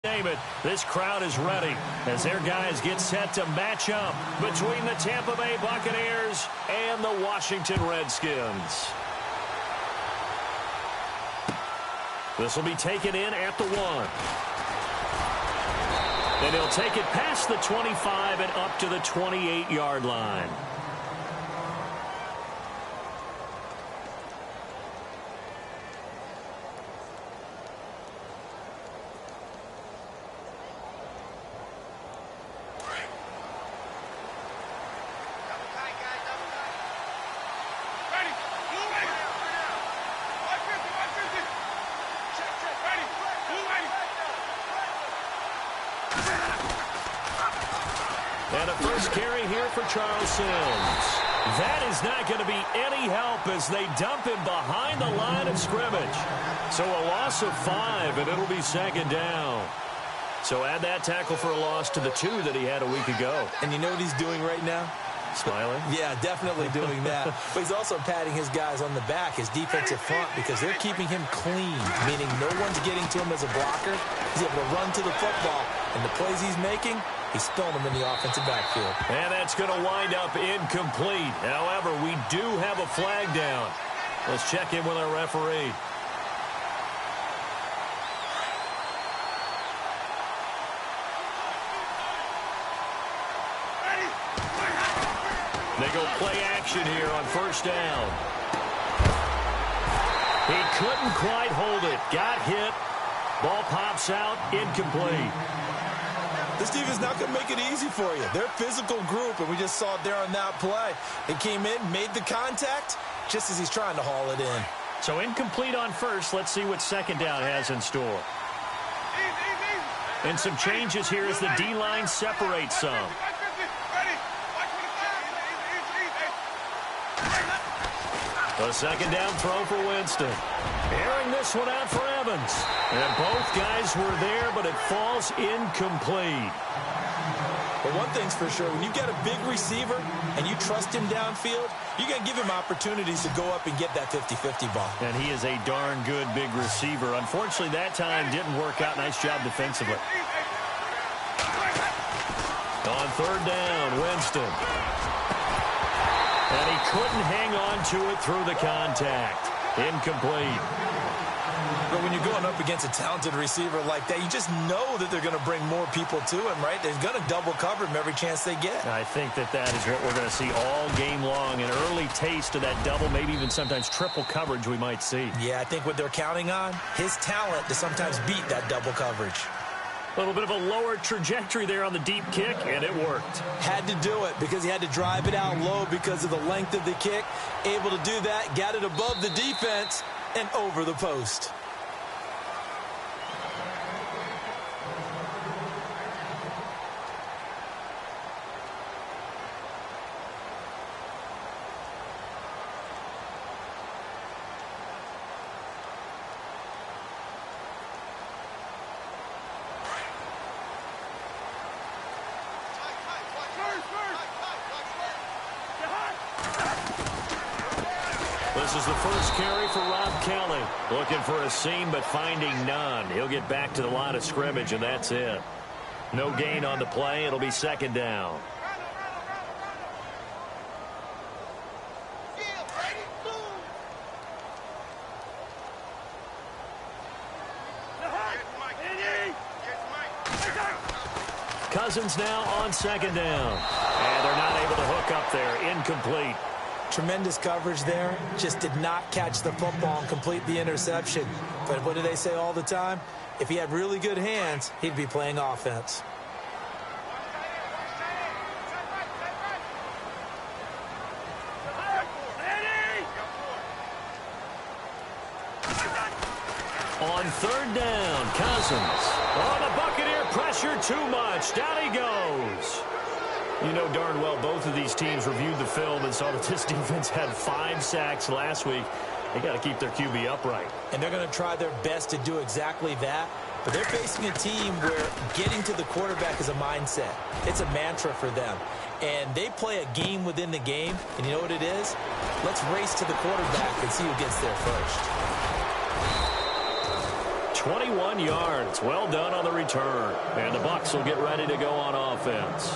Name it, this crowd is ready as their guys get set to match up between the Tampa Bay Buccaneers and the Washington Redskins. This will be taken in at the 1. And he'll take it past the 25 and up to the 28-yard line. And a first carry here for Charles Sims. That is not going to be any help as they dump him behind the line of scrimmage. So a loss of 5, and it'll be second down. So add that tackle for a loss to the 2 that he had a week ago. And you know what he's doing right now? Smiling? Yeah, definitely doing that. But he's also patting his guys on the back, his defensive front, because they're keeping him clean, meaning no one's getting to him as a blocker. He's able to run to the football, and the plays he's making, he's throwing them in the offensive backfield. And that's going to wind up incomplete. However, we do have a flag down. Let's check in with our referee. They go play action here on first down. He couldn't quite hold it. Got hit. Ball pops out. Incomplete. This defense is not going to make it easy for you. They're a physical group, and we just saw it there on that play. They came in, made the contact, just as he's trying to haul it in. So incomplete on first. Let's see what second down has in store. And some changes here as the D-line separates some. A second down throw for Winston. Airing this one out for Evans. And both guys were there, but it falls incomplete. But one thing's for sure, when you get a big receiver and you trust him downfield, you're going to give him opportunities to go up and get that 50-50 ball. And he is a darn good big receiver. Unfortunately, that time didn't work out. Nice job defensively. On third down, Winston. And he couldn't hang on to it through the contact. Incomplete. But when you're going up against a talented receiver like that, you just know that they're going to bring more people to him, right? They're going to double cover him every chance they get. I think that is what we're going to see all game long. An early taste of that double, maybe even sometimes triple coverage we might see. Yeah, I think what they're counting on, his talent to sometimes beat that double coverage. A little bit of a lower trajectory there on the deep kick, and it worked. Had to do it because he had to drive it out low because of the length of the kick. Able to do that, got it above the defense and over the post. This is the first carry for Rob Kelly. Looking for a seam, but finding none. He'll get back to the line of scrimmage, and that's it. No gain on the play. It'll be second down. Cousins now on second down. And they're not able to hook up there. Incomplete. Tremendous coverage there. Just did not catch the football and complete the interception. But what do they say all the time? If he had really good hands, he'd be playing offense. On third down, Cousins. Oh, the Buccaneer pressure too much. Down he goes. You know darn well both of these teams reviewed the film and saw that this defense had 5 sacks last week. They got to keep their QB upright. And they're going to try their best to do exactly that. But they're facing a team where getting to the quarterback is a mindset. It's a mantra for them. And they play a game within the game. And you know what it is? Let's race to the quarterback and see who gets there first. 21 yards. Well done on the return. And the Bucs will get ready to go on offense.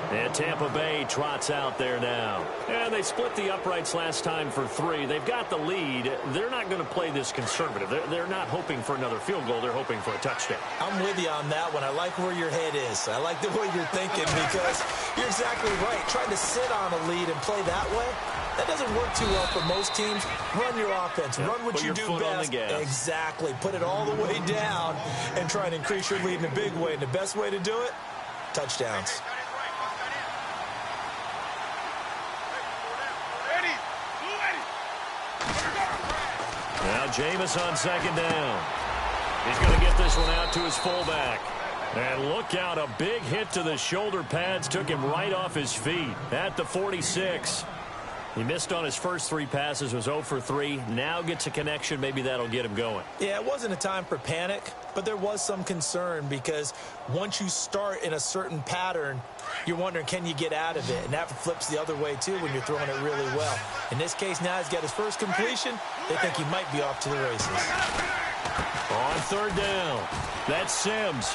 And Tampa Bay trots out there now. And they split the uprights last time for 3. They've got the lead. They're not going to play this conservative. They're not hoping for another field goal. They're hoping for a touchdown. I'm with you on that one. I like where your head is. I like the way you're thinking because you're exactly right. Trying to sit on a lead and play that way, that doesn't work too well for most teams. Run your offense. Run what you do best. Exactly. Put it all the way down and try and increase your lead in a big way. And the best way to do it, touchdowns. Now Jameis on second down. He's going to get this one out to his fullback. And look out, a big hit to the shoulder pads took him right off his feet at the 46. He missed on his first 3 passes, was 0 for 3. Now gets a connection. Maybe that'll get him going. Yeah, it wasn't a time for panic, but there was some concern because once you start in a certain pattern, you're wondering, can you get out of it? And that flips the other way, too, when you're throwing it really well. In this case, now he's got his first completion. They think he might be off to the races. On third down, that's Sims.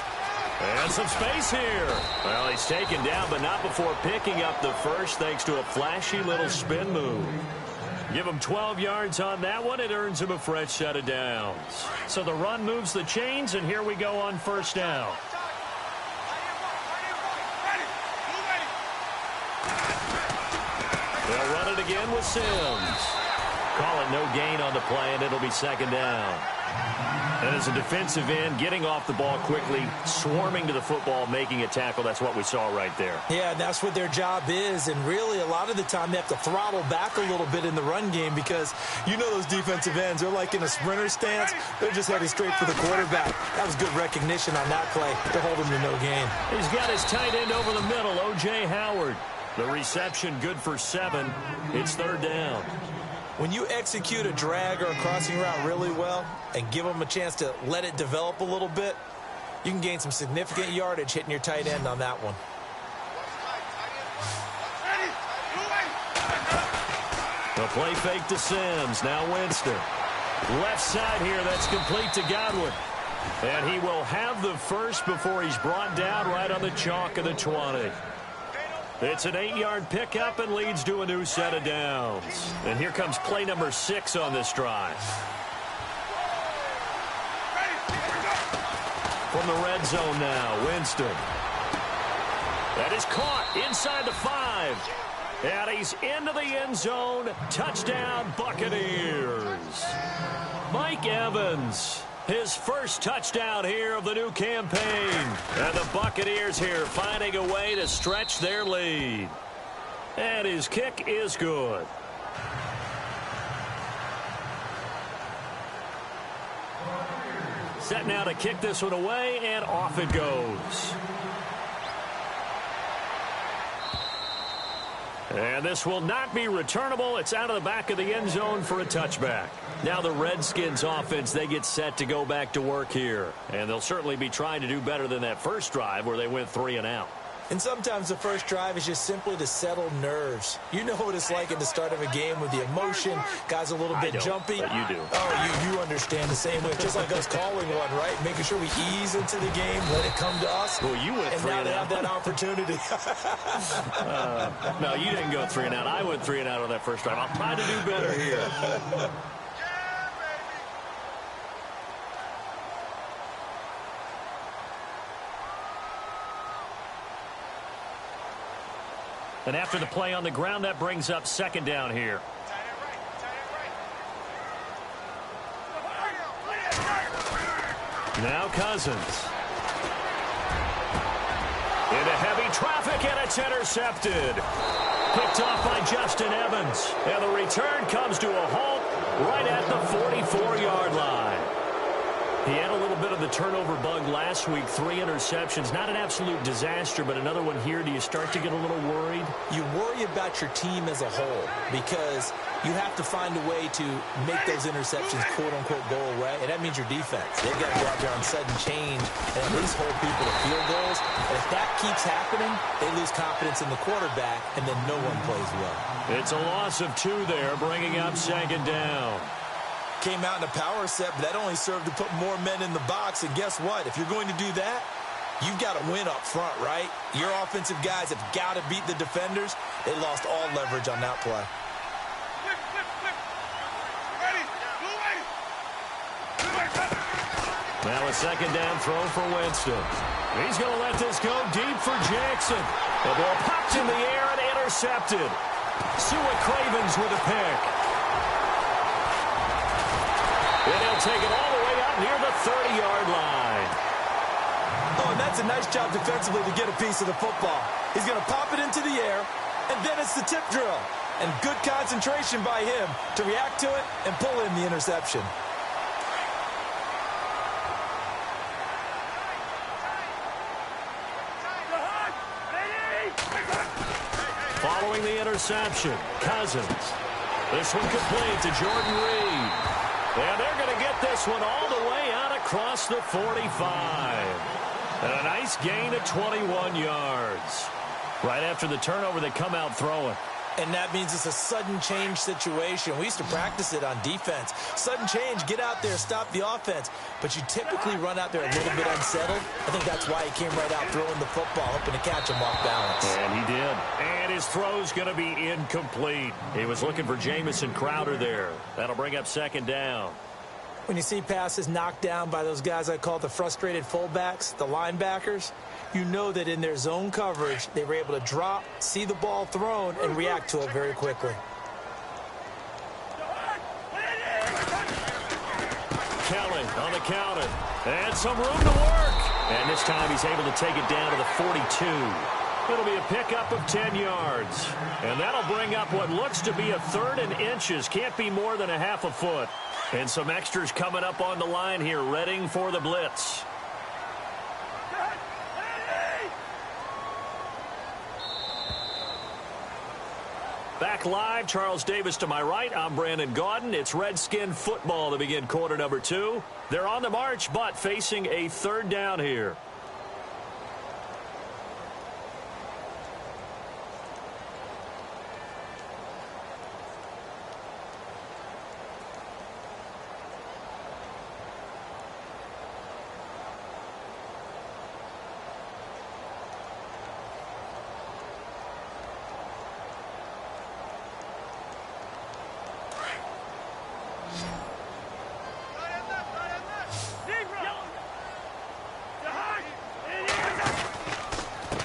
And some space here. Well, he's taken down, but not before picking up the first thanks to a flashy little spin move. Give him 12 yards on that one. It earns him a fresh set of downs. So the run moves the chains, and here we go on first down. They'll run it again with Sims. Call it no gain on the play, and it'll be second down. And as a defensive end, getting off the ball quickly, swarming to the football, making a tackle, that's what we saw right there. Yeah, that's what their job is. And really, a lot of the time, they have to throttle back a little bit in the run game because you know those defensive ends, they're like in a sprinter stance. They're just heading straight for the quarterback. That was good recognition on that play to hold him to no gain. He's got his tight end over the middle, O.J. Howard. The reception good for 7. It's third down. When you execute a drag or a crossing route really well and give them a chance to let it develop a little bit, you can gain some significant yardage hitting your tight end on that one. The play fake to Sims. Now Winston. Left side here. That's complete to Godwin. And he will have the first before he's brought down right on the chalk of the 20. It's an 8-yard pickup and leads to a new set of downs. And here comes play number 6 on this drive. From the red zone now, Winston. That is caught inside the 5. And he's into the end zone. Touchdown, Buccaneers. Mike Evans. His first touchdown here of the new campaign. And the Buccaneers here finding a way to stretch their lead. And his kick is good. Set now to kick this one away, and off it goes. And this will not be returnable. It's out of the back of the end zone for a touchback. Now the Redskins offense, they get set to go back to work here. And they'll certainly be trying to do better than that first drive where they went 3 and out. And sometimes the first drive is just simply to settle nerves. You know what it's like at the start of a game with the emotion. Guys a little bit jumpy. But you do. Oh, you understand the same way. Just like us calling one, right? Making sure we ease into the game, let it come to us. Well, you went 3 and out. And now they have that opportunity. No, you didn't go 3 and out. I went 3 and out on that first drive. I'll try to do better here. And after the play on the ground, that brings up second down here. Now Cousins. Into heavy traffic, and it's intercepted. Picked off by Justin Evans. And the return comes to a halt right at the 44-yard line. He had a little bit of the turnover bug last week, 3 interceptions. Not an absolute disaster, but another one here. Do you start to get a little worried? You worry about your team as a whole because you have to find a way to make those interceptions, quote-unquote, go away, and that means your defense. They've got to go out there on sudden change and at least hold people to field goals. And if that keeps happening, they lose confidence in the quarterback, and then no one plays well. It's a loss of 2 there, bringing up second down. came out in a power set, but that only served to put more men in the box. And guess what? If you're going to do that, you've got to win up front, right? Your offensive guys have got to beat the defenders. They lost all leverage on that play. Now a second down throw for Winston. He's going to let this go deep for Jackson. The ball popped in the air and intercepted. Sua Cravens with a pick. And he'll take it all the way out near the 30-yard line. Oh, and that's a nice job defensively to get a piece of the football. He's going to pop it into the air, and then it's the tip drill. And good concentration by him to react to it and pull in the interception. Following the interception, Cousins. This one complete to Jordan Reed. And they're going to get this one all the way out across the 45. And a nice gain of 21 yards. Right after the turnover, they come out throwing. And that means it's a sudden change situation. We used to practice it on defense. Sudden change, get out there, stop the offense. But you typically run out there a little bit unsettled. I think that's why he came right out throwing the football, hoping to catch him off balance. And he did. And his throw's going to be incomplete. He was looking for Jamison Crowder there. That'll bring up second down. When you see passes knocked down by those guys I call the frustrated fullbacks, the linebackers, you know that in their zone coverage, they were able to drop, see the ball thrown, and react to it very quickly. Kelly on the counter. And some room to work. And this time he's able to take it down to the 42. It'll be a pickup of 10 yards. And that'll bring up what looks to be a third and inches. Can't be more than a half a foot. And some extras coming up on the line here, readying for the blitz. Back live, Charles Davis to my right. I'm Brandon Gaudin. It's Redskin football to begin quarter number 2. They're on the march, but facing a third down here.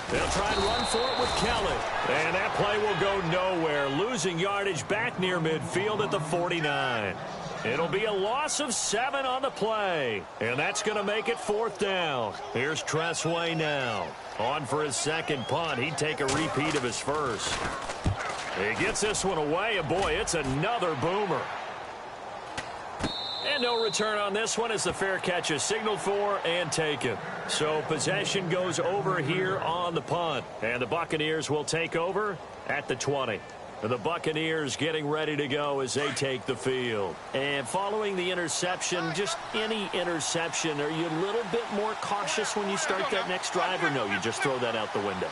They'll try and run for it with Kelly. And that play will go nowhere. Losing yardage back near midfield at the 49. It'll be a loss of 7 on the play. And that's going to make it fourth down. Here's Tressway now. On for his second punt. He'd take a repeat of his first. He gets this one away. And boy, it's another boomer. And no return on this one as the fair catch is signaled for and taken. So possession goes over here on the punt. And the Buccaneers will take over at the 20. The Buccaneers getting ready to go as they take the field. And following the interception, just any interception, are you a little bit more cautious when you start that next drive, or no, you just throw that out the window?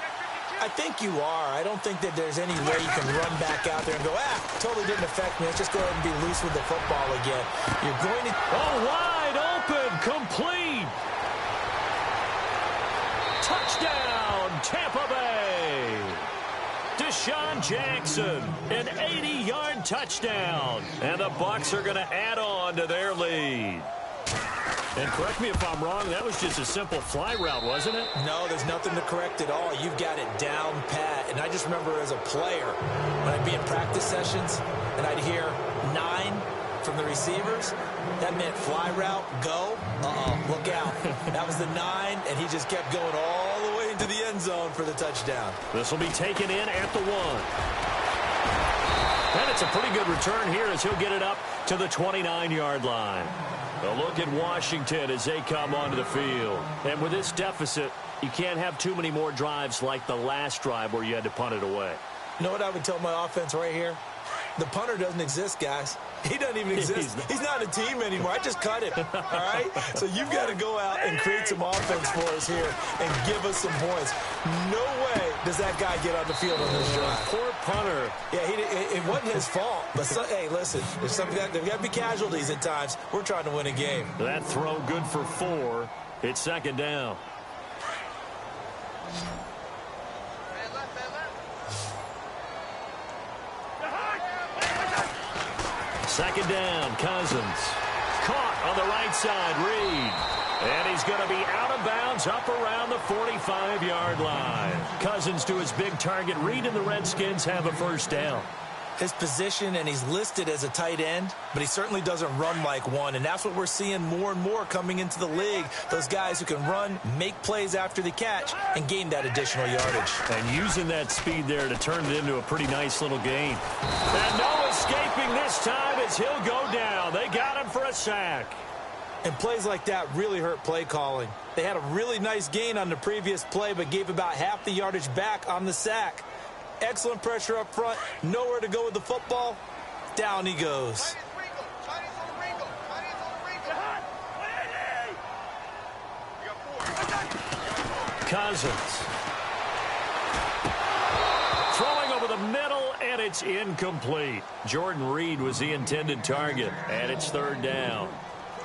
I think you are. I don't think that there's any way you can run back out there and go, totally didn't affect me. Let's just go ahead and be loose with the football again. You're going to... Oh, wide open, complete. Touchdown, Tampa Bay. Deshaun Jackson, an 80-yard touchdown. And the Bucs are going to add on to their lead. And correct me if I'm wrong, that was just a simple fly route, wasn't it? No, there's nothing to correct at all. You've got it down pat. And I just remember as a player, when I'd be in practice sessions and I'd hear 9 from the receivers, that meant fly route, go. Look out. That was the 9, and he just kept going all the way into the end zone for the touchdown. This will be taken in at the 1. And it's a pretty good return here as he'll get it up to the 29-yard line. A look at Washington as they come onto the field. And with this deficit, you can't have too many more drives like the last drive where you had to punt it away. You know what I would tell my offense right here? The punter doesn't exist, guys. He doesn't even exist. He's not a team anymore. I just cut him, all right? So you've got to go out and create some offense for us here and give us some points. No way does that guy get on the field on this drive. Poor punter. Yeah, it wasn't his fault. But, hey, listen, there's got to be casualties at times. We're trying to win a game. That throw good for 4. It's second down. Second down, Cousins. Caught on the right side, Reed. And he's going to be out of bounds up around the 45-yard line. Cousins to his big target. Reed and the Redskins have a first down. His position, and he's listed as a tight end, but he certainly doesn't run like one, and that's what we're seeing more and more coming into the league. Those guys who can run, make plays after the catch, and gain that additional yardage. And using that speed there to turn it into a pretty nice little gain. And no escaping this time as he'll go down. They got him for a sack. And plays like that really hurt play calling. They had a really nice gain on the previous play, but gave about half the yardage back on the sack. Excellent pressure up front. Nowhere to go with the football. Down he goes. Cousins. Throwing over the middle, and it's incomplete. Jordan Reed was the intended target, and it's third down.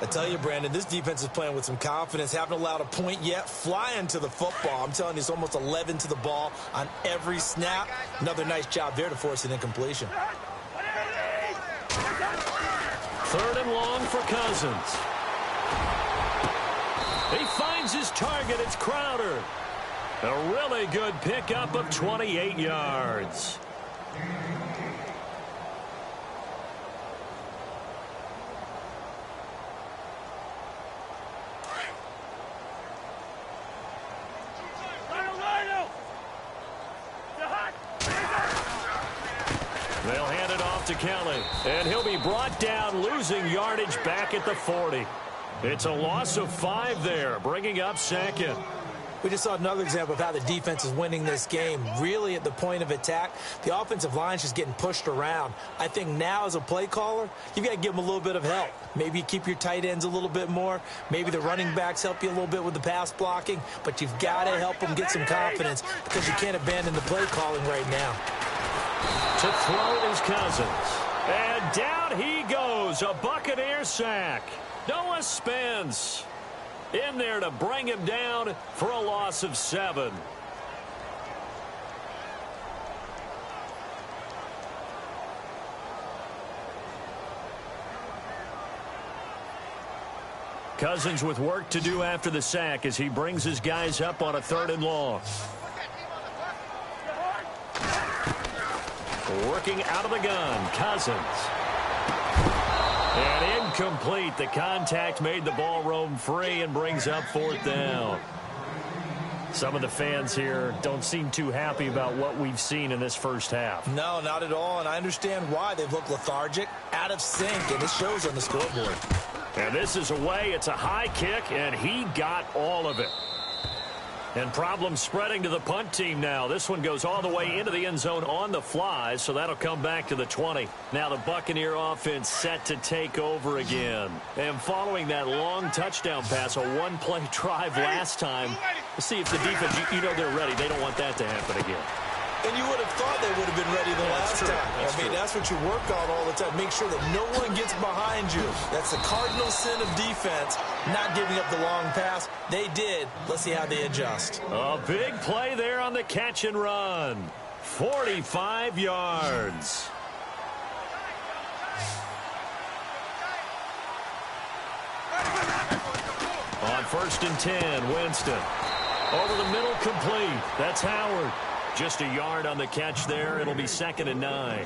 I tell you, Brandon, this defense is playing with some confidence. Haven't allowed a point yet. Flying to the football. I'm telling you, it's almost 11 to the ball on every snap. Another nice job there to force an incompletion. Third and long for Cousins. He finds his target. It's Crowder. A really good pickup of 28 yards. They'll hand it off to Kelly, and he'll be brought down, losing yardage back at the 40. It's a loss of 5 there, bringing up second. We just saw another example of how the defense is winning this game. Really at the point of attack, the offensive line is just getting pushed around. I think now as a play caller, you've got to give them a little bit of help. Maybe you keep your tight ends a little bit more. Maybe the running backs help you a little bit with the pass blocking. But you've got to help them get some confidence because you can't abandon the play calling right now. To throw is Cousins. And down he goes. A Buccaneer sack. Noah Spence in there to bring him down for a loss of 7. Cousins with work to do after the sack as he brings his guys up on a 3rd and long. Working out of the gun, Cousins. And incomplete. The contact made the ball roam free and brings up 4th down. Some of the fans here don't seem too happy about what we've seen in this first half. No, not at all, and I understand why. They've looked lethargic, out of sync, and it shows on the scoreboard. And this is away. It's a high kick, and he got all of it. And problems spreading to the punt team now. This one goes all the way into the end zone on the fly, so that'll come back to the 20. Now the Buccaneer offense set to take over again. And following that long touchdown pass, a one-play drive last time, let's see if the defense, you know they're ready. They don't want that to happen again. And you would have thought they would have been ready the last time. That's what you work on all the time. Make sure that no one gets behind you. That's the cardinal sin of defense, not giving up the long pass. They did. Let's see how they adjust. A big play there on the catch and run. 45 yards. On 1st and 10, Winston. Over the middle, complete. That's Howard. Just a yard on the catch there. It'll be 2nd and 9.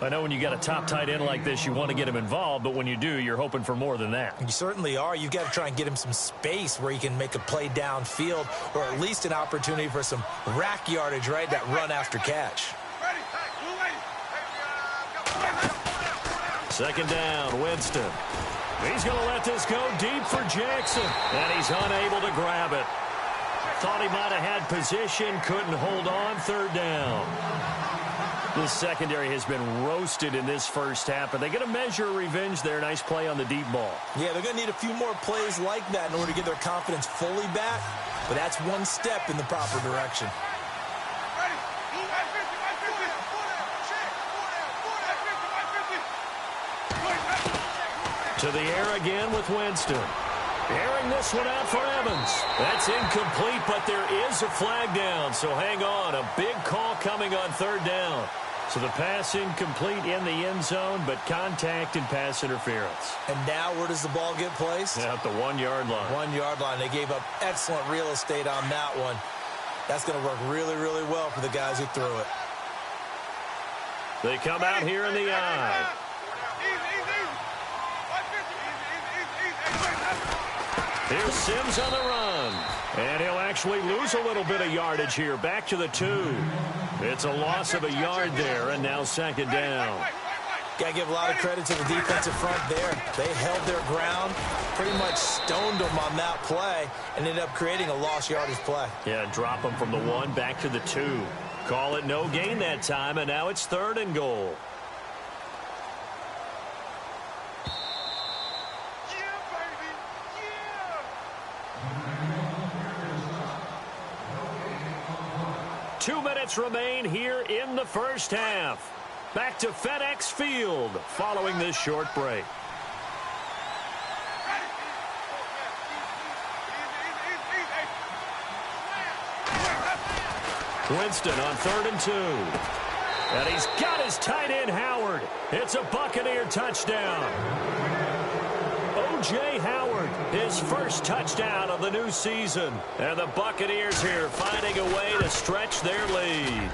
I know when you got a top tight end like this, you want to get him involved, but when you do, you're hoping for more than that. You certainly are. You've got to try and get him some space where he can make a play downfield, or at least an opportunity for some rack yardage, right? That run after catch. 2nd down, Winston. He's going to let this go deep for Jackson, and he's unable to grab it. Thought he might have had position, couldn't hold on. 3rd down. The secondary has been roasted in this first half, but they get a measure of revenge there. Nice play on the deep ball. Yeah, they're going to need a few more plays like that in order to get their confidence fully back, but that's one step in the proper direction. To the air again with Winston. Airing this one out for Evans. That's incomplete, but there is a flag down, so hang on. A big call coming on third down. So the pass incomplete in the end zone, but contact and pass interference. And now where does the ball get placed? Yeah, at the 1-yard line. 1-yard line. They gave up excellent real estate on that one. That's going to work really, really well for the guys who threw it. They come out here in the eye. Here's Sims on the run. And he'll actually lose a little bit of yardage here. Back to the 2. It's a loss of a yard there, and now second down. Got to give a lot of credit to the defensive front there. They held their ground, pretty much stoned them on that play, and ended up creating a lost yardage play. Yeah, drop them from the 1 back to the 2. Call it no gain that time, and now it's 3rd and goal. Two minutes remain here in the first half. Back to FedEx Field following this short break. Winston on 3rd and 2. And he's got his tight end, Howard. It's a Buccaneer touchdown. O.J. Howard, his first touchdown of the new season. And the Buccaneers here finding a way to stretch their lead.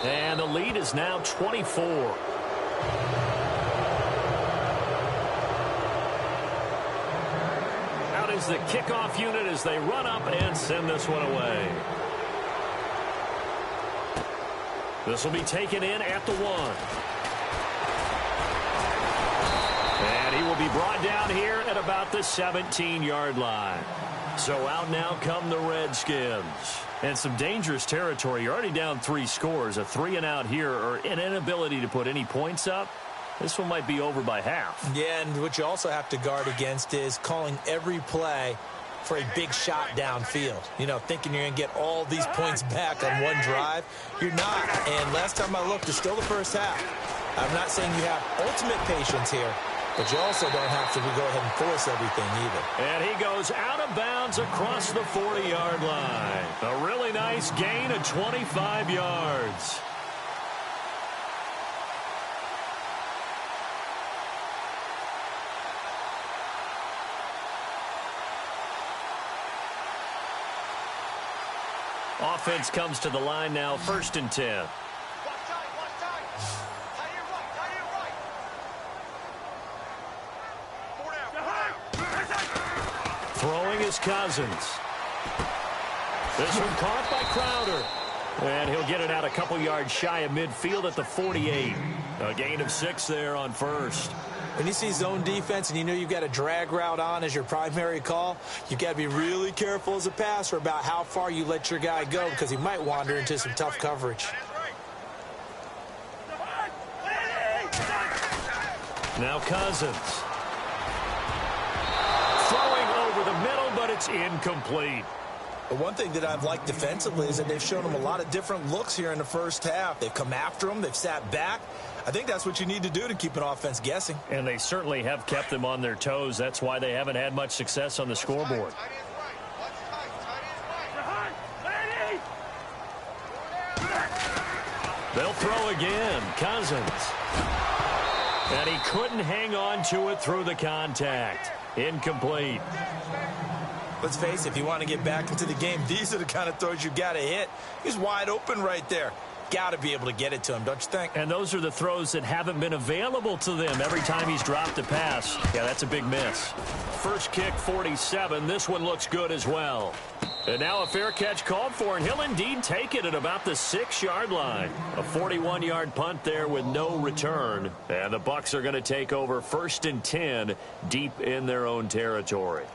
And the lead is now 24. Out is the kickoff unit as they run up and send this one away. This will be taken in at the 1. And he will be brought down here at about the 17-yard line. So out now come the Redskins. And some dangerous territory. You're already down 3 scores. A 3-and-out here, or an inability to put any points up. This one might be over by half. Yeah, and what you also have to guard against is calling every play for a big shot downfield. You know, thinking you're going to get all these points back on one drive. You're not. And last time I looked, it's still the first half. I'm not saying you have ultimate patience here, but you also don't have to go ahead and force everything either. And he goes out of bounds across the 40-yard line. A really nice gain of 25 yards. Offense comes to the line now, 1st and 10. Throwing is Cousins. This one caught by Crowder. And he'll get it out a couple yards shy of midfield at the 48. A gain of 6 there on 1st. When you see zone defense and you know you've got a drag route on as your primary call, you've got to be really careful as a passer about how far you let your guy go because he might wander into some tough coverage. Now Cousins. Throwing over the middle, but it's incomplete. But one thing that I've liked defensively is that they've shown him a lot of different looks here in the first half. They've come after him. They've sat back. I think that's what you need to do to keep an offense guessing. And they certainly have kept them on their toes. That's why they haven't had much success on the scoreboard. They'll throw again. Cousins. And he couldn't hang on to it through the contact. Incomplete. Let's face it, if you want to get back into the game, these are the kind of throws you got to hit. He's wide open right there. Got to be able to get it to him, don't you think? And those are the throws that haven't been available to them every time he's dropped a pass. Yeah, that's a big miss. First kick, 47. This one looks good as well. And now a fair catch called for, and he'll indeed take it at about the 6-yard line. A 41-yard punt there with no return. And the Bucs are going to take over 1st and 10 deep in their own territory.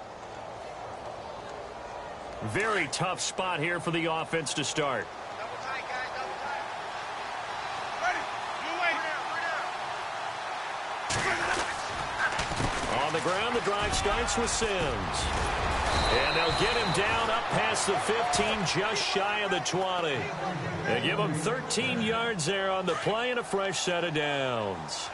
Very tough spot here for the offense to start. the ground. The drive starts with Sims. And they'll get him down up past the 15, just shy of the 20. They give him 13 yards there on the play and a fresh set of downs.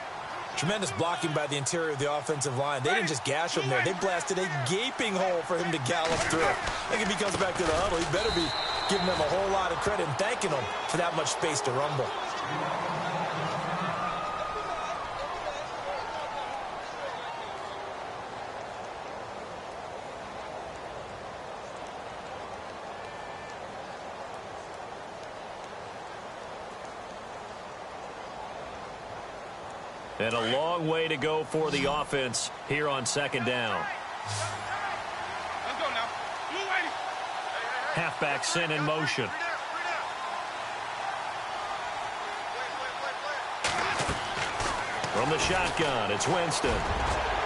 Tremendous blocking by the interior of the offensive line. They didn't just gash him there. They blasted a gaping hole for him to gallop through. I think if he comes back to the huddle, he better be giving them a whole lot of credit and thanking them for that much space to rumble. And a long way to go for the offense here on second down. Let's go now. Blue lady. Halfback sent in motion. From the shotgun, it's Winston.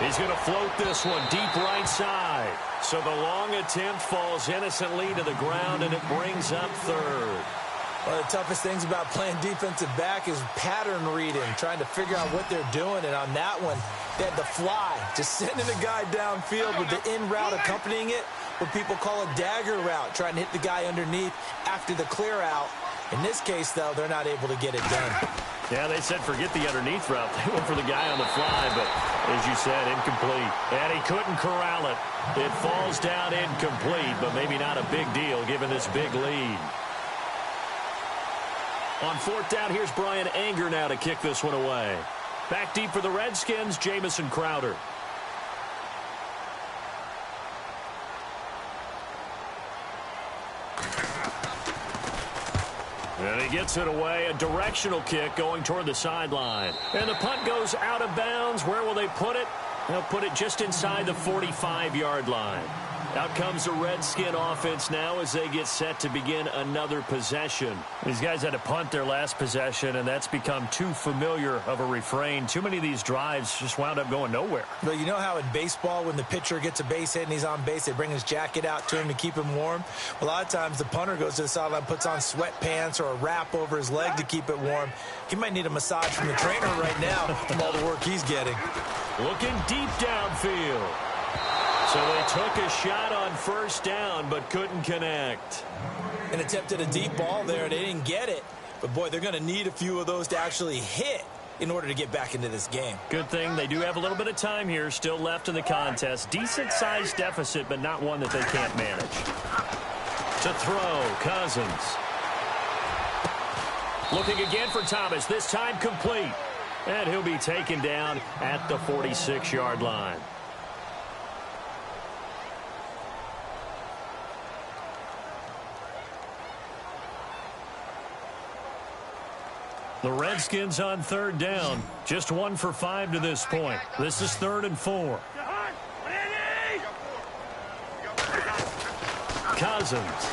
He's going to float this one deep right side. So the long attempt falls innocently to the ground, and it brings up third. One of the toughest things about playing defensive back is pattern reading, trying to figure out what they're doing. And on that one, they had the fly, just sending a guy downfield with the in route accompanying it, what people call a dagger route, trying to hit the guy underneath after the clear out. In this case, though, they're not able to get it done. Yeah, they said forget the underneath route. They went for the guy on the fly, but as you said, incomplete. And he couldn't corral it. It falls down incomplete, but maybe not a big deal given this big lead. On fourth down, here's Brian Anger now to kick this one away. Back deep for the Redskins, Jamison Crowder. And he gets it away, a directional kick going toward the sideline. And the punt goes out of bounds. Where will they put it? They'll put it just inside the 45-yard line. Out comes the Redskin offense now as they get set to begin another possession. These guys had to punt their last possession, and that's become too familiar of a refrain. Too many of these drives just wound up going nowhere. But you know how in baseball, when the pitcher gets a base hit and he's on base, they bring his jacket out to him to keep him warm? A lot of times the punter goes to the sideline, puts on sweatpants or a wrap over his leg to keep it warm. He might need a massage from the trainer right now from all the work he's getting. Looking deep downfield. So they took a shot on first down, but couldn't connect. And attempted a deep ball there. They didn't get it. But, boy, they're going to need a few of those to actually hit in order to get back into this game. Good thing they do have a little bit of time here still left in the contest. Decent-sized deficit, but not one that they can't manage. To throw, Cousins. Looking again for Thomas, this time complete. And he'll be taken down at the 46-yard line. The Redskins on third down. Just 1 for 5 to this point. This is 3rd and 4. Cousins.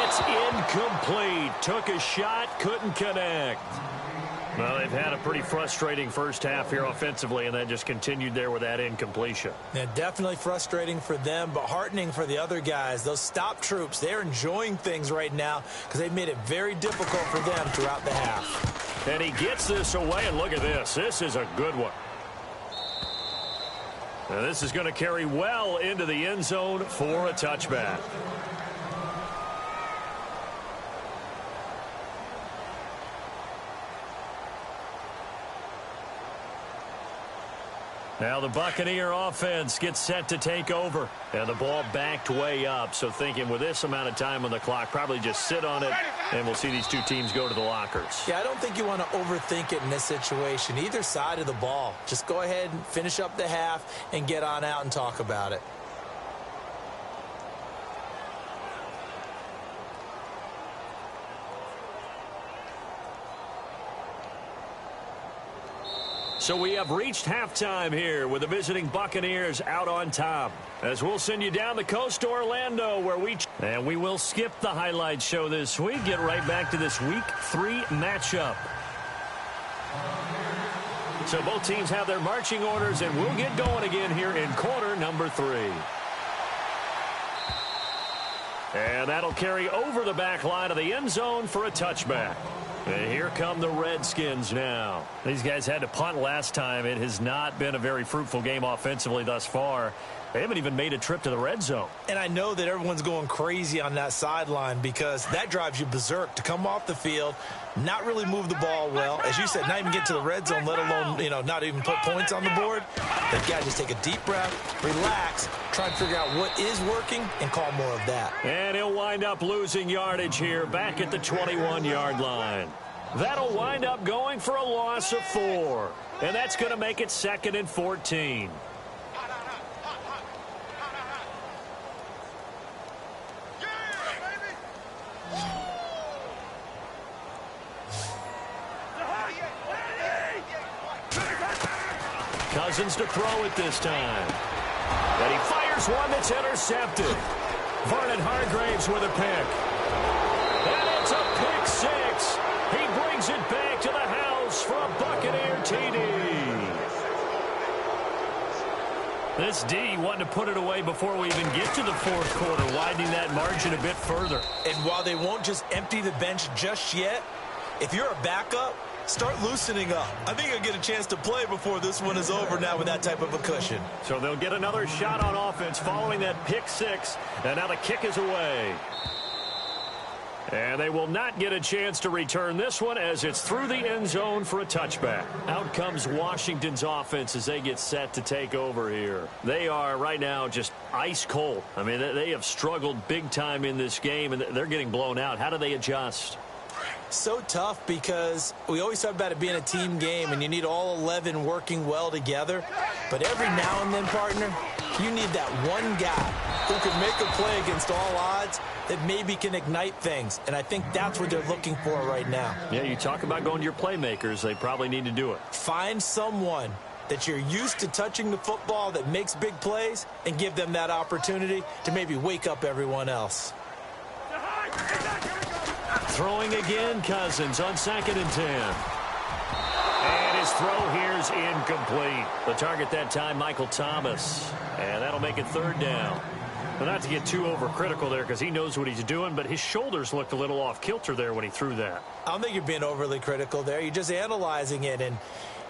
It's incomplete. Took a shot, couldn't connect. Well, they've had a pretty frustrating first half here offensively, and that just continued there with that incompletion. Yeah, definitely frustrating for them, but heartening for the other guys. Those stop troops, they're enjoying things right now because they've made it very difficult for them throughout the half. And he gets this away, and look at this. This is a good one. Now, this is going to carry well into the end zone for a touchback. Now the Buccaneer offense gets set to take over. And the ball backed way up. So thinking with this amount of time on the clock, probably just sit on it, and we'll see these two teams go to the lockers. Yeah, I don't think you want to overthink it in this situation. Either side of the ball. Just go ahead and finish up the half and get on out and talk about it. So we have reached halftime here with the visiting Buccaneers out on top. As we'll send you down the coast to Orlando where we will skip the highlight show this week. Get right back to this Week 3 matchup. So both teams have their marching orders, and we'll get going again here in quarter number 3. And that'll carry over the back line of the end zone for a touchback. And here come the Redskins now. These guys had to punt last time. It has not been a very fruitful game offensively thus far. They haven't even made a trip to the red zone. And I know that everyone's going crazy on that sideline because that drives you berserk to come off the field, not really move the ball well. As you said, not even get to the red zone, let alone, not even put points on the board. They've got to just take a deep breath, relax, try and figure out what is working, and call more of that. And he'll wind up losing yardage here back at the 21-yard line. That'll wind up going for a loss of 4. And that's going to make it 2nd and 14. Cousins to throw it this time. And he fires one that's intercepted. Vernon Hargraves with a pick. And it's a pick 6. He brings it back to the house for a Buccaneer TD. This D wanting to put it away before we even get to the fourth quarter, widening that margin a bit further. And while they won't just empty the bench just yet, if you're a backup, start loosening up. I think you'll get a chance to play before this one is over now with that type of a cushion. So they'll get another shot on offense following that pick 6. And now the kick is away. And they will not get a chance to return this one as it's through the end zone for a touchback. Out comes Washington's offense as they get set to take over here. They are right now just ice cold. I mean, they have struggled big time in this game, and they're getting blown out. How do they adjust? So tough because we always talk about it being a team game and you need all 11 working well together. But every now and then, partner, you need that one guy who can make a play against all odds that maybe can ignite things. And I think that's what they're looking for right now. Yeah, you talk about going to your playmakers. They probably need to do it. Find someone that you're used to touching the football that makes big plays and give them that opportunity to maybe wake up everyone else. Throwing again, Cousins on 2nd and 10. And his throw here is incomplete. The target that time, Michael Thomas. And that'll make it 3rd down. Well, not to get too overcritical there because he knows what he's doing, but his shoulders looked a little off kilter there when he threw that. I don't think you're being overly critical there. You're just analyzing it, and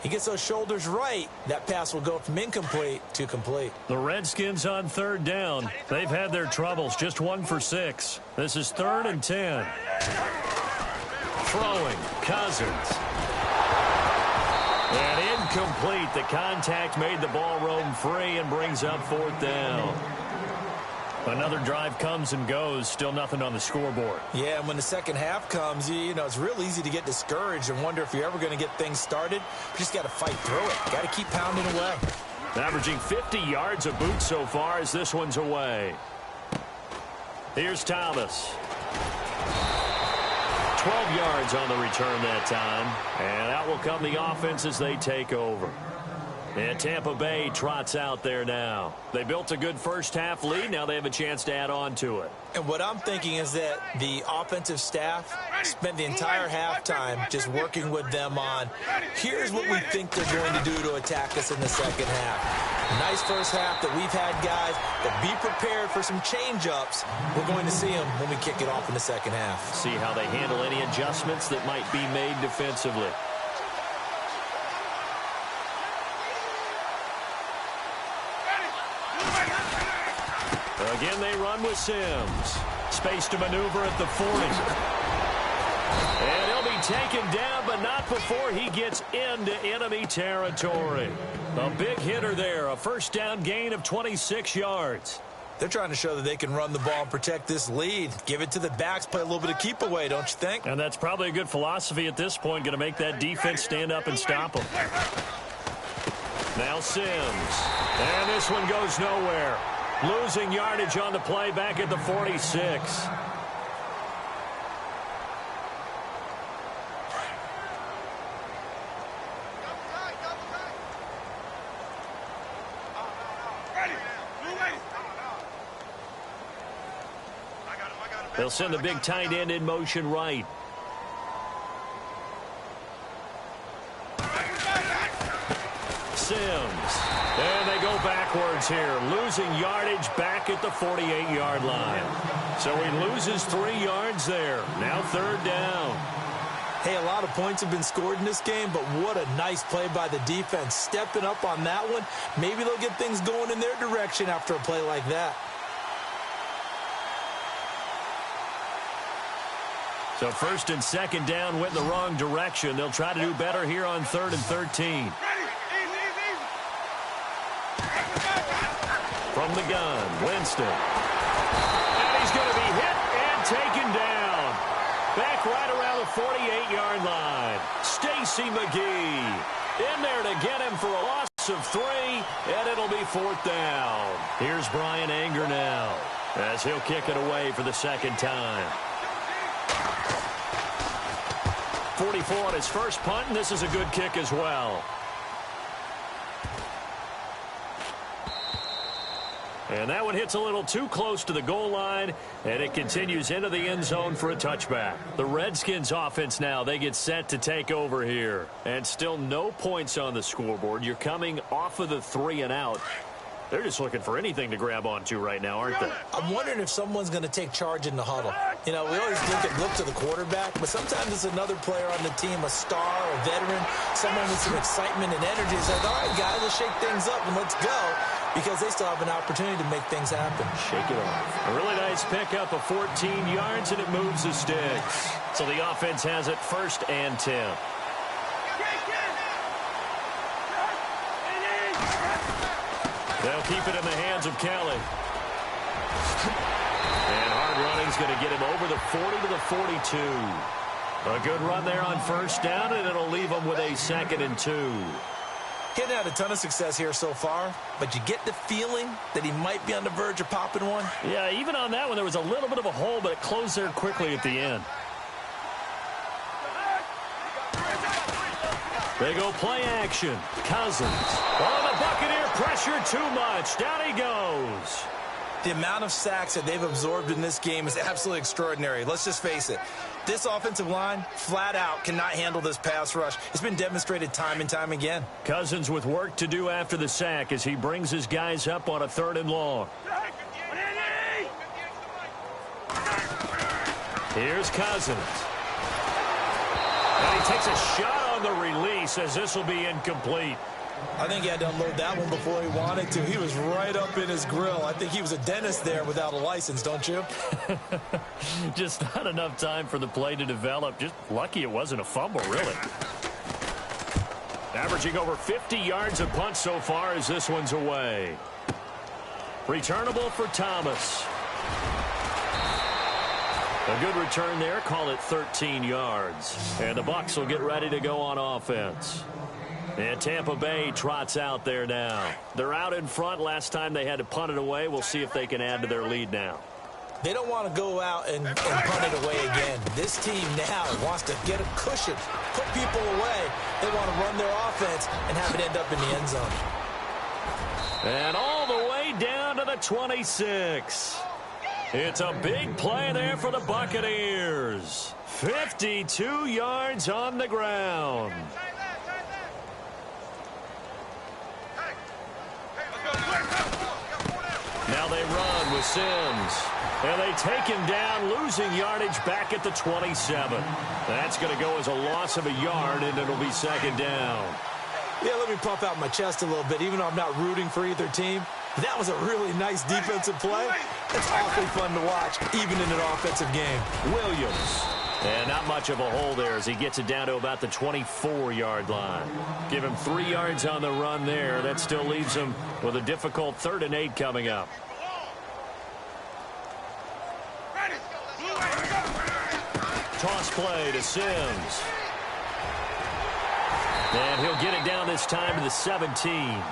he gets those shoulders right, that pass will go from incomplete to complete. The Redskins on 3rd down. They've had their troubles, just 1 for 6. This is 3rd and 10. Throwing, Cousins. And incomplete. The contact made the ball roam free and brings up 4th down. Another drive comes and goes, still nothing on the scoreboard. Yeah, and when the second half comes, it's real easy to get discouraged and wonder if you're ever going to get things started. You just got to fight through it. Got to keep pounding away. Averaging 50 yards a boot so far as this one's away. Here's Thomas. 12 yards on the return that time. And out will come the offense as they take over. And Tampa Bay trots out there now. They built a good first half lead. Now they have a chance to add on to it. And what I'm thinking is that the offensive staff spent the entire halftime just working with them on, here's what we think they're going to do to attack us in the second half. Nice first half that we've had, guys, but be prepared for some change-ups. We're going to see them when we kick it off in the second half. See how they handle any adjustments that might be made defensively. Again, they run with Sims. Space to maneuver at the 40. And he'll be taken down, but not before he gets into enemy territory. A big hitter there, a first down gain of 26 yards. They're trying to show that they can run the ball and protect this lead. Give it to the backs, play a little bit of keep away, don't you think? And that's probably a good philosophy at this point, going to make that defense stand up and stop them. Now Sims. And this one goes nowhere. Losing yardage on the play back at the 46. They'll send the big tight end in motion right. Sims. And they go backwards here. Losing yardage back at the 48-yard line. So he loses 3 yards there. Now 3rd down. Hey, a lot of points have been scored in this game, but what a nice play by the defense. Stepping up on that one, maybe they'll get things going in their direction after a play like that. So first and second down went in the wrong direction. They'll try to do better here on 3rd and 13. From the gun, Winston. And he's going to be hit and taken down. Back right around the 48-yard line. Stacy McGee in there to get him for a loss of 3, and it'll be 4th down. Here's Brian Anger now as he'll kick it away for the second time. 44 on his first punt, and this is a good kick as well. And that one hits a little too close to the goal line, and it continues into the end zone for a touchback. The Redskins offense now, they get set to take over here. And still no points on the scoreboard. You're coming off of the 3 and out. They're just looking for anything to grab onto right now, aren't they? I'm wondering if someone's going to take charge in the huddle. You know, we always look to the quarterback, but sometimes it's another player on the team, a star, a veteran, someone with some excitement and energy. It's like, all right, guys, let's shake things up and let's go, because they still have an opportunity to make things happen. Shake it off. A really nice pickup of 14 yards, and it moves the sticks. So the offense has it 1st and 10. They'll keep it in the hands of Kelly. And hard running's going to get him over the 40 to the 42. A good run there on 1st down, and it'll leave him with a 2nd and 2. He hasn't had a ton of success here so far, but you get the feeling that he might be on the verge of popping one. Yeah, even on that one, there was a little bit of a hole, but it closed there quickly at the end. They go play action. Cousins. Oh, the Buccaneer pressure too much. Down he goes. The amount of sacks that they've absorbed in this game is absolutely extraordinary. Let's just face it. This offensive line, flat out, cannot handle this pass rush. It's been demonstrated time and time again. Cousins with work to do after the sack as he brings his guys up on a 3rd and long. Here's Cousins. And he takes a shot on the release as this will be incomplete. I think he had to unload that one before he wanted to. He was right up in his grill. I think he was a dentist there without a license, don't you? Just not enough time for the play to develop. Just lucky it wasn't a fumble, really. Averaging over 50 yards a punt so far as this one's away. Returnable for Thomas. A good return there. Call it 13 yards. And the Bucs will get ready to go on offense. And Tampa Bay trots out there now. They're out in front. Last time they had to punt it away. We'll see if they can add to their lead now. They don't want to go out and punt it away again. This team now wants to get a cushion, put people away. They want to run their offense and have it end up in the end zone. And all the way down to the 26. It's a big play there for the Buccaneers. 52 yards on the ground. Now they run with Sims. And they take him down, losing yardage back at the 27. That's going to go as a loss of a yard, and it'll be 2nd down. Yeah, let me puff out my chest a little bit, even though I'm not rooting for either team. That was a really nice defensive play. It's awfully fun to watch, even in an offensive game. Williams. And not much of a hole there as he gets it down to about the 24-yard line. Give him 3 yards on the run there. That still leaves him with a difficult 3rd and 8 coming up. Toss play to Sims. And he'll get it down this time to the 17.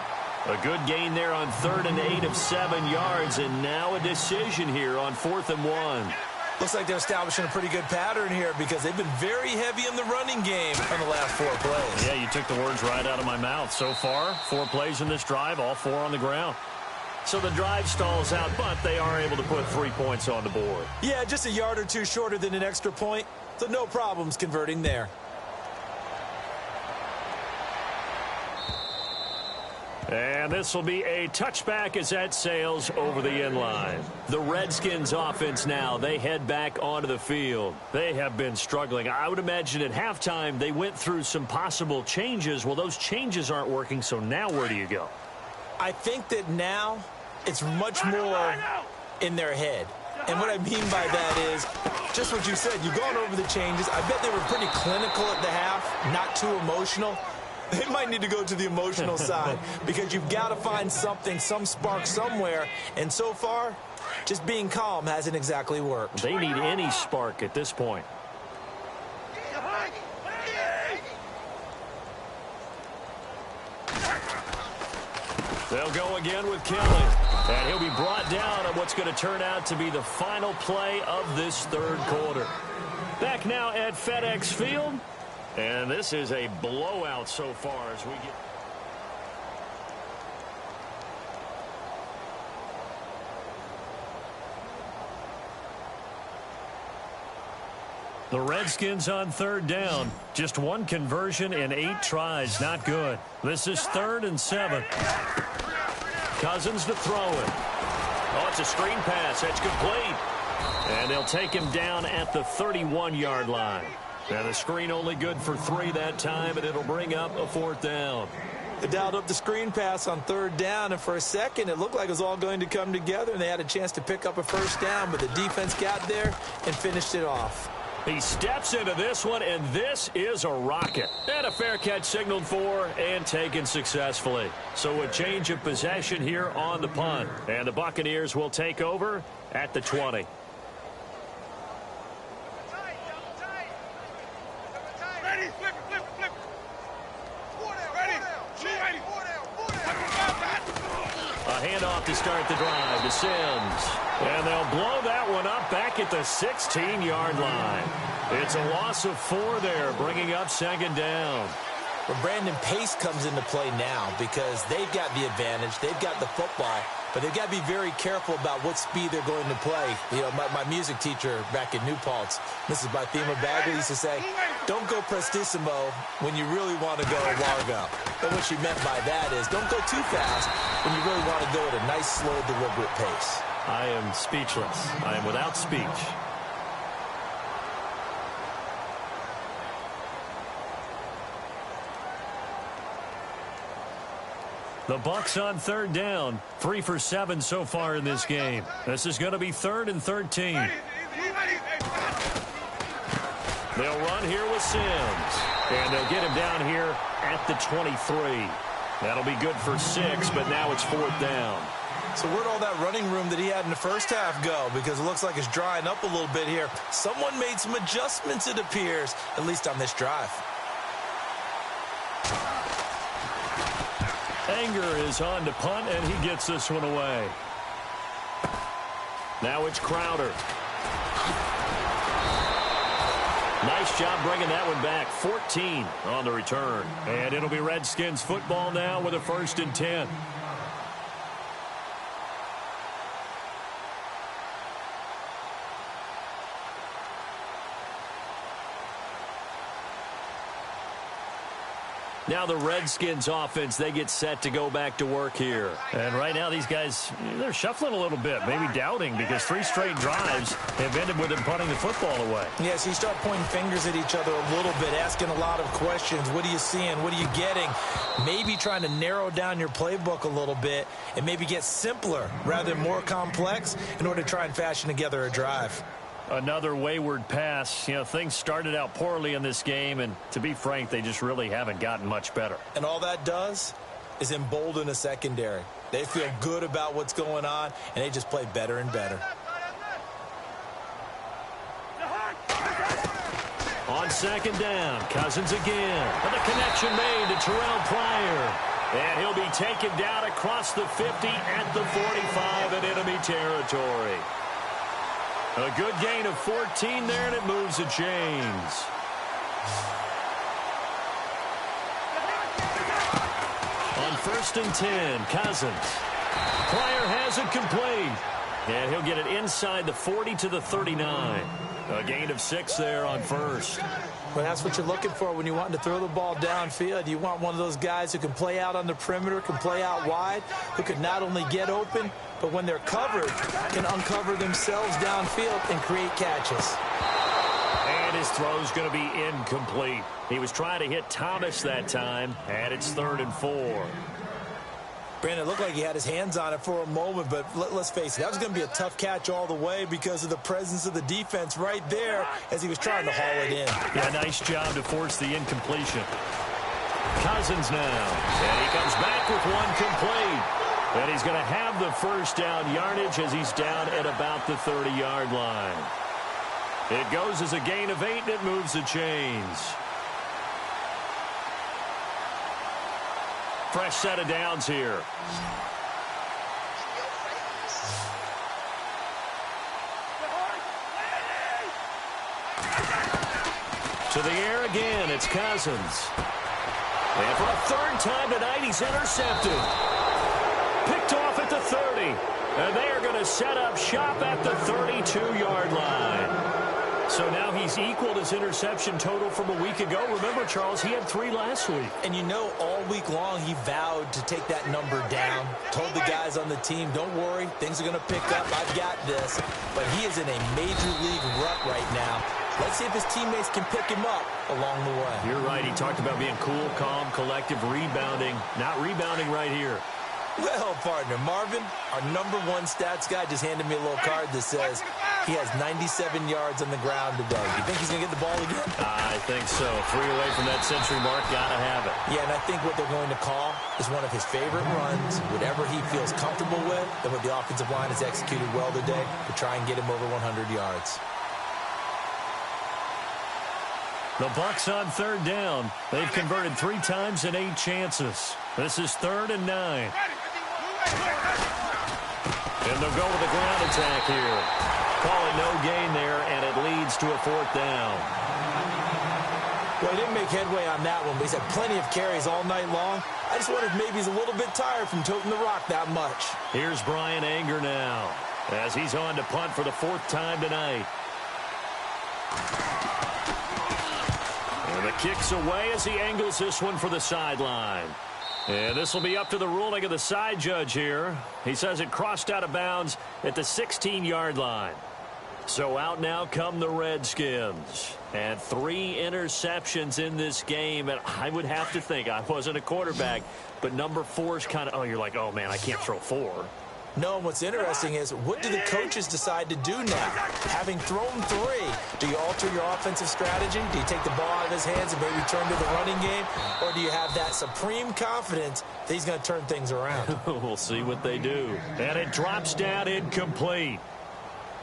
A good gain there on 3rd and 8 of 7 yards. And now a decision here on 4th and 1. Looks like they're establishing a pretty good pattern here because they've been very heavy in the running game on the last 4 plays. Yeah, you took the words right out of my mouth. So far, 4 plays in this drive, all 4 on the ground. So the drive stalls out, but they are able to put 3 points on the board. Yeah, just a yard or 2 shorter than an extra point, so no problems converting there. And this will be a touchback as that sails over the end line. The Redskins offense now, they head back onto the field. They have been struggling. I would imagine at halftime they went through some possible changes. Well, those changes aren't working, so now where do you go? I think that now it's much more in their head. And what I mean by that is just what you said. You've gone over the changes. I bet they were pretty clinical at the half, not too emotional. They might need to go to the emotional side because you've got to find something, some spark somewhere. And so far, just being calm hasn't exactly worked. They need any spark at this point. They'll go again with Kelly. And he'll be brought down on what's going to turn out to be the final play of this third quarter. Back now at FedEx Field. And this is a blowout so far as we get... The Redskins on third down. Just one conversion in 8 tries. Not good. This is 3rd and 7. Cousins to throw it. Oh, it's a screen pass. That's complete. And they'll take him down at the 31-yard line. Now the screen only good for 3 that time, and it'll bring up a 4th down. They dialed up the screen pass on 3rd down, and for a second it looked like it was all going to come together, and they had a chance to pick up a 1st down, but the defense got there and finished it off. He steps into this one, and this is a rocket. And a fair catch signaled for and taken successfully. So a change of possession here on the punt. And the Buccaneers will take over at the 20. Ready, flip it, flip it, flip it. Ready, shoot, ready. A handoff to start the drive to Sims. And they'll blow that one up back at the 16-yard line. It's a loss of 4 there, bringing up 2nd down. Well, Brandon, pace comes into play now because they've got the advantage. They've got the football, but they've got to be very careful about what speed they're going to play. You know, my music teacher back in New Paltz, Mrs. Bythema Bagley, used to say, don't go prestissimo when you really want to go largo. And what she meant by that is don't go too fast when you really want to go at a nice, slow, deliberate pace. I am speechless. I am without speech. The Bucs on 3rd down. 3 for 7 so far in this game. This is going to be 3rd and 13. They'll run here with Sims. And they'll get him down here at the 23. That'll be good for 6, but now it's 4th down. So where'd all that running room that he had in the first half go? Because it looks like it's drying up a little bit here. Someone made some adjustments, it appears, at least on this drive. Anger is on to punt, and he gets this one away. Now it's Crowder. Nice job bringing that one back. 14 on the return. And it'll be Redskins football now with a 1st and 10. Now the Redskins offense, they get set to go back to work here. And right now these guys, they're shuffling a little bit, maybe doubting, because 3 straight drives have ended with them punting the football away. Yeah, so you start pointing fingers at each other a little bit, asking a lot of questions. What are you seeing? What are you getting? Maybe trying to narrow down your playbook a little bit and maybe get simpler rather than more complex in order to try and fashion together a drive. Another wayward pass. You know, things started out poorly in this game, and to be frank, they just really haven't gotten much better. And all that does is embolden a secondary. They feel good about what's going on, and they just play better and better. On 2nd down, Cousins again. And the connection made to Terrell Pryor. And he'll be taken down across the 50 at the 45 in enemy territory. A good gain of 14 there, and it moves the chains. On 1st and 10, Cousins. Pryor has it complete. And he'll get it inside the 40 to the 39. A gain of 6 there on first. Well, that's what you're looking for when you want to throw the ball downfield. You want one of those guys who can play out on the perimeter, can play out wide, who can not only get open, but when they're covered, can uncover themselves downfield and create catches. And his throw's going to be incomplete. He was trying to hit Thomas that time, and it's 3rd and 4. Brandon, it looked like he had his hands on it for a moment, but let's face it, that was going to be a tough catch all the way because of the presence of the defense right there as he was trying to haul it in. Yeah, nice job to force the incompletion. Cousins now, and he comes back with one complete. And he's going to have the first down yardage as he's down at about the 30-yard line. It goes as a gain of 8, and it moves the chains. Fresh set of downs here. To the air again, it's Cousins. And for a 3rd time tonight, he's intercepted. Picked off at the 30. And they are going to set up shop at the 32-yard line. So now he's equaled his interception total from a week ago. Remember, Charles, he had 3 last week. And you know, all week long he vowed to take that number down. Told the guys on the team, don't worry, things are going to pick up. I've got this. But he is in a major league rut right now. Let's see if his teammates can pick him up along the way. You're right. He talked about being cool, calm, collective, rebounding. Not rebounding right here. Well, partner, Marvin, our #1 stats guy just handed me a little card that says he has 97 yards on the ground today. You think he's going to get the ball again? I think so. 3 away from that century mark. Got to have it. Yeah, and I think what they're going to call is one of his favorite runs, whatever he feels comfortable with, and what the offensive line has executed well today to try and get him over 100 yards. The Bucs on 3rd down. They've converted 3 times in 8 chances. This is 3rd and 9. And they'll go with a ground attack here. Call it no gain there, and it leads to a 4th down. Well, he didn't make headway on that one, but he's had plenty of carries all night long. I just wondered if maybe he's a little bit tired from toting the rock that much. Here's Brian Anger now, as he's on to punt for the 4th time tonight. And the kick's away as he angles this one for the sideline. And this will be up to the ruling of the side judge here. He says it crossed out of bounds at the 16-yard line. So out now come the Redskins. And 3 interceptions in this game. And I would have to think, I wasn't a quarterback, but number 4 is kind of, oh, you're like, oh, man, I can't throw 4. No, and what's interesting is, what do the coaches decide to do now? Having thrown 3, do you alter your offensive strategy? Do you take the ball out of his hands and maybe turn to the running game? Or do you have that supreme confidence that he's going to turn things around? We'll see what they do. And it drops down incomplete.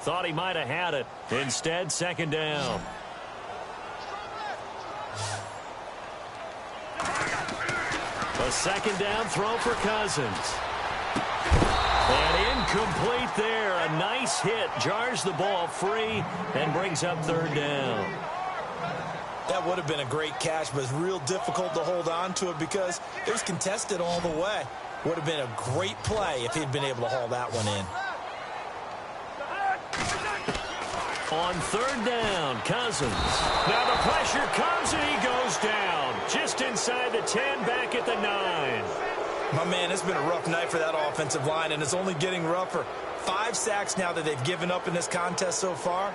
Thought he might have had it. Instead, 2nd down. A 2nd down throw for Cousins. And incomplete there. A nice hit. Jars the ball free and brings up 3rd down. That would have been a great catch, but it's real difficult to hold on to it because it was contested all the way. Would have been a great play if he'd been able to haul that one in. On 3rd down, Cousins. Now the pressure comes and he goes down. Just inside the 10, back at the 9. My man, it's been a rough night for that offensive line, and it's only getting rougher. 5 sacks now that they've given up in this contest so far.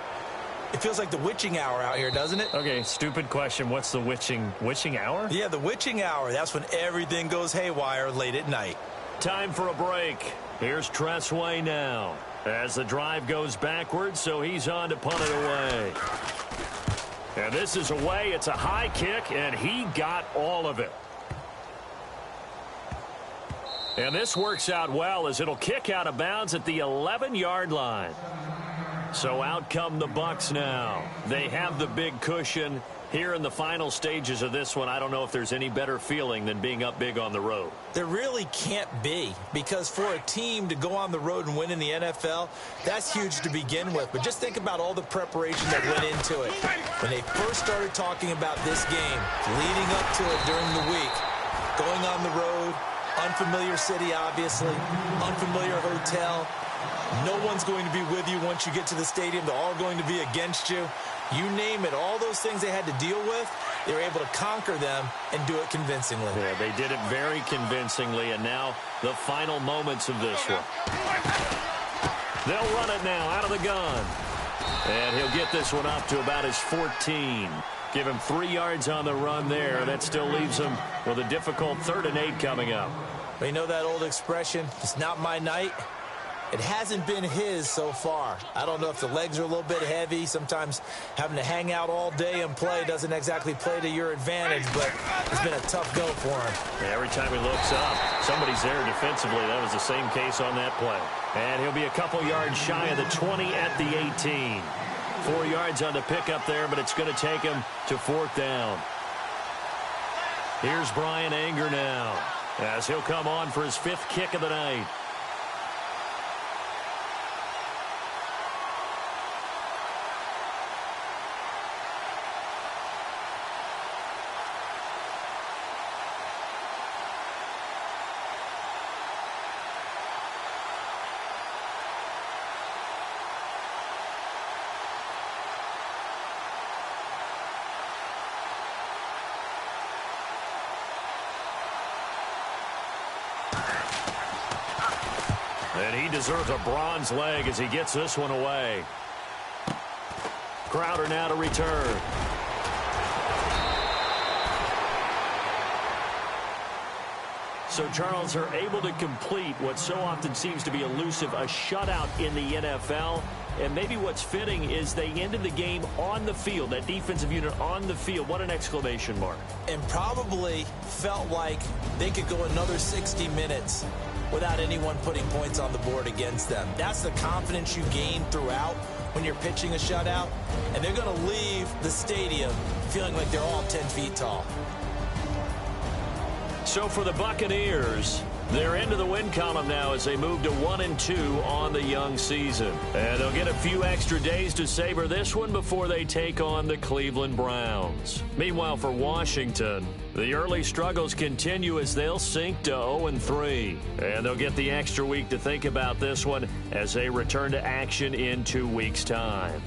It feels like the witching hour out here, doesn't it? Okay, stupid question. What's the witching hour? Yeah, the witching hour. That's when everything goes haywire late at night. Time for a break. Here's Tressway now as the drive goes backwards, so he's on to punt it away. And this is away. It's a high kick, and he got all of it. And this works out well as it'll kick out of bounds at the 11-yard line. So out come the Bucs now. They have the big cushion. Here in the final stages of this one, I don't know if there's any better feeling than being up big on the road. There really can't be, because for a team to go on the road and win in the NFL, that's huge to begin with. But just think about all the preparation that went into it. When they first started talking about this game, leading up to it during the week, going on the road, unfamiliar city, obviously, unfamiliar hotel, No one's going to be with you once you get to the stadium. They're all going to be against you. You name it, all those things they had to deal with, they were able to conquer them and do it convincingly. Yeah, they did it very convincingly, and now the final moments of this one. They'll run it now out of the gun. And he'll get this one up to about his 14. Give him 3 yards on the run there. That still leaves him with a difficult 3rd and 8 coming up. But you know that old expression, it's not my night? It hasn't been his so far. I don't know if the legs are a little bit heavy. Sometimes having to hang out all day and play doesn't exactly play to your advantage, but it's been a tough go for him. Yeah, every time he looks up, somebody's there defensively. That was the same case on that play. And he'll be a couple yards shy of the 20 at the 18. 4 yards on the pickup there, but it's going to take him to 4th down. Here's Brian Anger now, as he'll come on for his 5th kick of the night. And he deserves a bronze leg as he gets this one away. Crowder now to return. So, Charles, are able to complete what so often seems to be elusive, a shutout in the NFL. And maybe what's fitting is they ended the game on the field, that defensive unit on the field. What an exclamation mark. And probably felt like they could go another 60 minutes without anyone putting points on the board against them. That's the confidence you gain throughout when you're pitching a shutout. And they're going to leave the stadium feeling like they're all 10 feet tall. So for the Buccaneers, they're into the win column now as they move to 1-2 on the young season. And they'll get a few extra days to savor this one before they take on the Cleveland Browns. Meanwhile, for Washington, the early struggles continue as they'll sink to 0-3. And they'll get the extra week to think about this one as they return to action in 2 weeks' time.